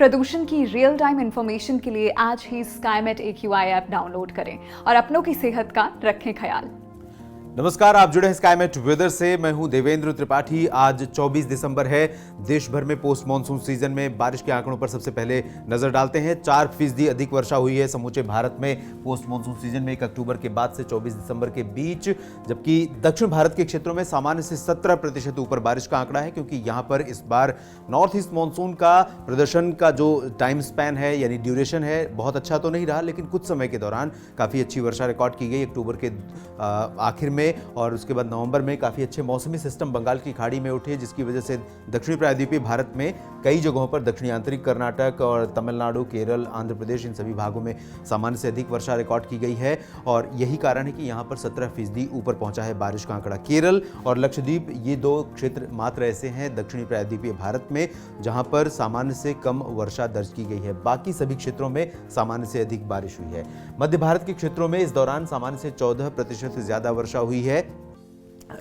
प्रदूषण की real time information के लिए आज ही स्काईमेट AQI ऐप डाउनलोड करें और अपनों की सेहत का रखें ख्याल। नमस्कार, आप जुड़े हैं स्काईमेट वेदर से। मैं हूं देवेंद्र त्रिपाठी। आज 24 दिसंबर है। देश भर में पोस्ट मानसून सीजन में बारिश के आंकड़ों पर सबसे पहले नजर डालते हैं। 4% अधिक वर्षा हुई है समूचे भारत में पोस्ट मानसून सीजन में 1 अक्टूबर के बाद से 24 दिसंबर के बीच, जबकि दक्षिण भारत के क्षेत्रों में सामान्य से 17% ऊपर बारिश का आंकड़ा है, क्योंकि यहां पर इस बार नॉर्थ ईस्ट मानसून का प्रदर्शन का जो टाइम स्पैन है यानी ड्यूरेशन है बहुत अच्छा तो नहीं रहा, लेकिन कुछ समय के दौरान काफी अच्छी वर्षा रिकॉर्ड की गई। अक्टूबर के आखिर में और उसके बाद नवंबर में काफी अच्छे मौसमी सिस्टम बंगाल की खाड़ी में उठे, जिसकी वजह से दक्षिणी प्रायद्वीपीय भारत में कई जगहों पर दक्षिणी आंतरिक कर्नाटक और तमिलनाडु, केरल, आंध्र प्रदेश, इन सभी भागों में सामान्य से अधिक वर्षा रिकॉर्ड की गई है। और यही कारण है कि यहां पर 17% ऊपर पहुंचा है बारिश का आंकड़ा। केरल और लक्षद्वीप ये दो क्षेत्र मात्र ऐसे हैं दक्षिणी प्रायद्वीपीय भारत में जहां पर सामान्य से कम वर्षा दर्ज की गई है। बाकी सभी क्षेत्रों में सामान्य से अधिक बारिश हुई है। मध्य भारत के क्षेत्रों में इस दौरान सामान्य से 14% से ज्यादा वर्षा हुई है।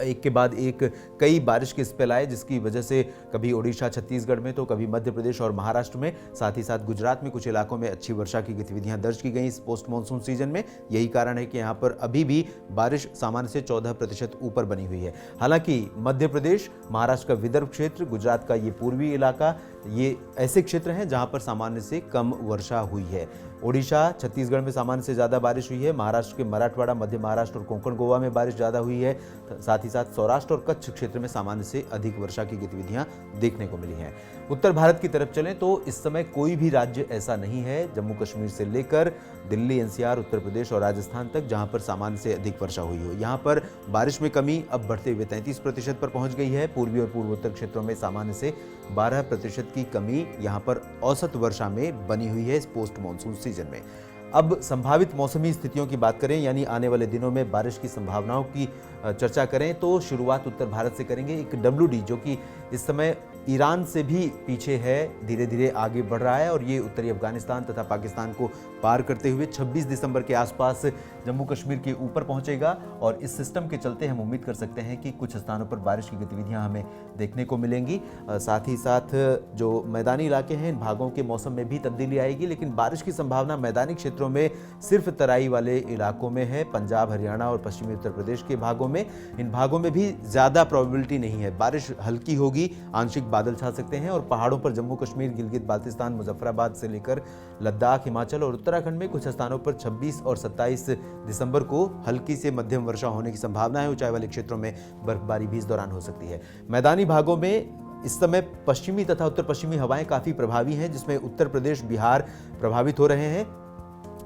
एक के बाद एक कई बारिश के स्पेल आए, जिसकी वजह से कभी ओडिशा, छत्तीसगढ़ में तो कभी मध्य प्रदेश और महाराष्ट्र में, साथ ही साथ गुजरात में कुछ इलाकों में अच्छी वर्षा की गतिविधियां दर्ज की गई इस पोस्ट मानसून सीजन में। यही कारण है कि यहां पर अभी भी बारिश सामान्य से 14% ऊपर बनी हुई है। हालांकि मध्य प्रदेश, महाराष्ट्र का विदर्भ क्षेत्र, गुजरात का ये पूर्वी इलाका, ये ऐसे क्षेत्र हैं जहां पर सामान्य से कम वर्षा हुई है। ओडिशा, छत्तीसगढ़ में सामान्य से ज्यादा बारिश हुई है। महाराष्ट्र के मराठवाड़ा, मध्य महाराष्ट्र और कोंकण गोवा में बारिश ज्यादा हुई है। साथ ही साथ सौराष्ट्र और कच्छ क्षेत्र में सामान्य से अधिक वर्षा की गतिविधियां देखने को मिली हैं। उत्तर भारत की तरफ चलें तो इस समय कोई भी राज्य ऐसा नहीं है, जम्मू कश्मीर से लेकर दिल्ली, NCR, उत्तर प्रदेश और राजस्थान तक, जहां पर सामान्य से अधिक वर्षा हुई हो। यहां पर बारिश में कमी अब बढ़ते हुए 33% पर पहुंच गई है। पूर्वी और पूर्वोत्तर क्षेत्रों में सामान्य से 12% की कमी यहां पर औसत वर्षा में बनी हुई है इस पोस्ट मानसून सीजन में। अब संभावित मौसमी स्थितियों की बात करें, यानी आने वाले दिनों में बारिश की संभावनाओं की चर्चा करें, तो शुरुआत उत्तर भारत से करेंगे। एक WD जो कि इस समय ईरान से भी पीछे है, धीरे धीरे आगे बढ़ रहा है और ये उत्तरी अफगानिस्तान तथा पाकिस्तान को पार करते हुए 26 दिसंबर के आसपास जम्मू कश्मीर के ऊपर पहुंचेगा। और इस सिस्टम के चलते हम उम्मीद कर सकते हैं कि कुछ स्थानों पर बारिश की गतिविधियां हमें देखने को मिलेंगी। साथ ही साथ जो मैदानी इलाके हैं, इन भागों के मौसम में भी तब्दीली आएगी, लेकिन बारिश की संभावना मैदानी क्षेत्रों में सिर्फ तराई वाले इलाकों में है। पंजाब, हरियाणा और पश्चिमी उत्तर प्रदेश के भागों में, इन भागों में भी ज्यादा प्रोबेबिलिटी नहीं है। बारिश हल्की होगी, आंशिक बादल छा सकते हैं और पहाड़ों पर जम्मू कश्मीर, गिलगित बाल्तिस्तान, मुजफ्फराबाद से लेकर लद्दाख, हिमाचल और उत्तराखंड में कुछ स्थानों पर 26 और 27 दिसंबर को हल्की से मध्यम वर्षा होने की संभावना है। ऊंचाई वाले क्षेत्रों में बर्फबारी भी इस दौरान हो सकती है। मैदानी भागों में इस समय पश्चिमी तथा उत्तर पश्चिमी हवाएं काफी प्रभावी हैं, जिसमें उत्तर प्रदेश, बिहार प्रभावित हो रहे हैं।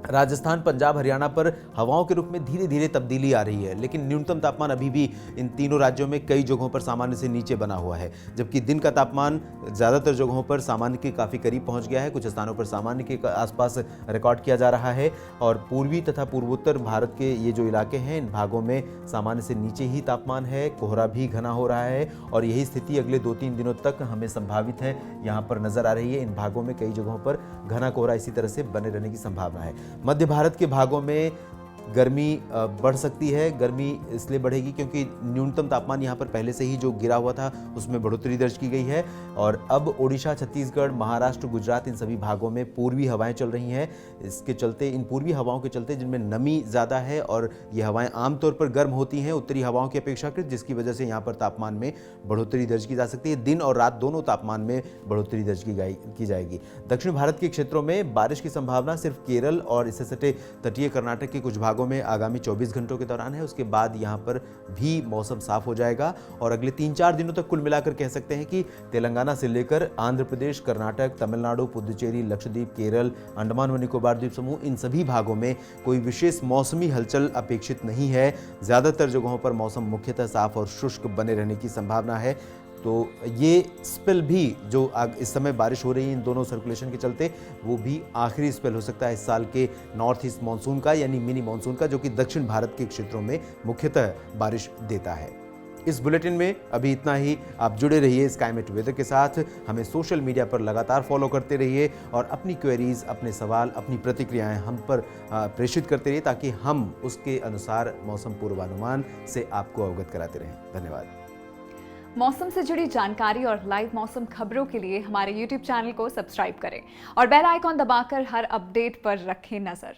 राजस्थान, पंजाब, हरियाणा पर हवाओं के रुख में धीरे धीरे तब्दीली आ रही है, लेकिन न्यूनतम तापमान अभी भी इन तीनों राज्यों में कई जगहों पर सामान्य से नीचे बना हुआ है, जबकि दिन का तापमान ज्यादातर जगहों पर सामान्य के काफी करीब पहुंच गया है। कुछ स्थानों पर सामान्य के आसपास रिकॉर्ड किया जा रहा है और पूर्वी तथा पूर्वोत्तर भारत के ये जो इलाके हैं, इन भागों में सामान्य से नीचे ही तापमान है। कोहरा भी घना हो रहा है और यही स्थिति अगले 2-3 दिनों तक हमें संभावित है, यहाँ पर नजर आ रही है। इन भागों में कई जगहों पर घना कोहरा इसी तरह से बने रहने की संभावना है। मध्य भारत के भागों में गर्मी बढ़ सकती है। गर्मी इसलिए बढ़ेगी क्योंकि न्यूनतम तापमान यहाँ पर पहले से ही जो गिरा हुआ था उसमें बढ़ोतरी दर्ज की गई है और अब ओडिशा, छत्तीसगढ़, महाराष्ट्र, गुजरात, इन सभी भागों में पूर्वी हवाएं चल रही हैं। इसके चलते, इन पूर्वी हवाओं के चलते, जिनमें नमी ज़्यादा है और ये हवाएं आमतौर पर गर्म होती हैं उत्तरी हवाओं की अपेक्षाकृत, जिसकी वजह से यहाँ पर तापमान में बढ़ोतरी दर्ज की जा सकती है। दिन और रात दोनों तापमान में बढ़ोतरी दर्ज की जाएगी। दक्षिण भारत के क्षेत्रों में बारिश की संभावना सिर्फ केरल और इससे सटे तटीय कर्नाटक के कुछ भागों में आगामी 24 घंटों के दौरान है। उसके बाद यहां पर भी मौसम साफ हो जाएगा और अगले 3-4 दिनों तक कुल मिलाकर कह सकते हैं कि तेलंगाना से लेकर आंध्र प्रदेश, कर्नाटक, तमिलनाडु, पुदुचेरी, लक्षद्वीप, केरल, अंडमान व निकोबार द्वीप समूह, इन सभी भागों में कोई विशेष मौसमी हलचल अपेक्षित नहीं है। ज्यादातर जगहों पर मौसम मुख्यतः साफ और शुष्क बने रहने की संभावना है। तो ये स्पेल भी जो इस समय बारिश हो रही है इन दोनों सर्कुलेशन के चलते, वो भी आखिरी स्पेल हो सकता है इस साल के नॉर्थ ईस्ट मानसून का, यानी मिनी मानसून का, जो कि दक्षिण भारत के क्षेत्रों में मुख्यतः बारिश देता है। इस बुलेटिन में अभी इतना ही। आप जुड़े रहिए स्काईमेट वेदर के साथ। हमें सोशल मीडिया पर लगातार फॉलो करते रहिए और अपनी क्वेरीज, अपने सवाल, अपनी प्रतिक्रियाएं हम पर प्रेषित करते रहिए, ताकि हम उसके अनुसार मौसम पूर्वानुमान से आपको अवगत कराते रहें। धन्यवाद। मौसम से जुड़ी जानकारी और लाइव मौसम खबरों के लिए हमारे YouTube चैनल को सब्सक्राइब करें और बेल आइकॉन दबाकर हर अपडेट पर रखें नजर।